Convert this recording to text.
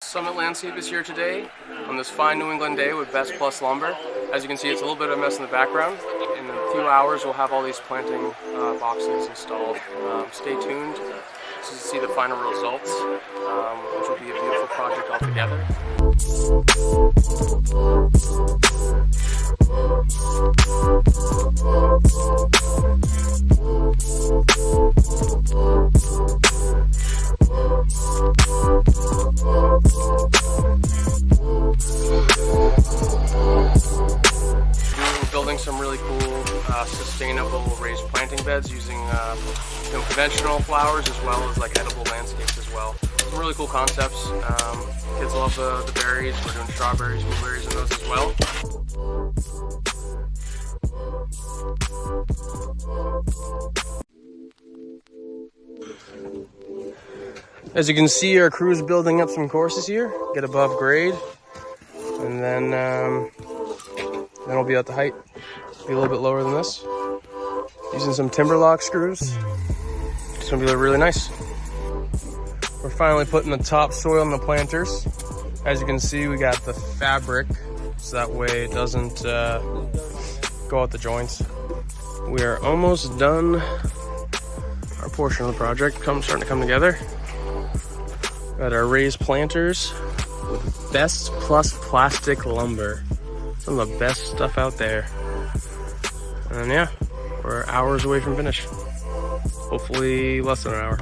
Summit Landscape is here today on this fine New England day with BestPLUS Lumber. As you can see, it's a little bit of a mess in the background. In a few hours, we'll have all these planting boxes installed. Stay tuned to see the final results, which will be a beautiful project altogether. Building some really cool sustainable raised planting beds using conventional flowers as well as like edible landscapes as well. Some really cool concepts. Kids love the berries. We're doing strawberries, blueberries, and those as well. As you can see, our crew's building up some courses here, get above grade, and then we'll be at the height, be a little bit lower than this. Using some timber lock screws. It's gonna be really nice. We're finally putting the topsoil in the planters. As you can see, we got the fabric, so that way it doesn't go out the joints. We are almost done our portion of the project. Starting to come together. Got our raised planters with BestPLUS Plastic Lumber. Some of the best stuff out there. And yeah, we're hours away from finish. Hopefully less than an hour.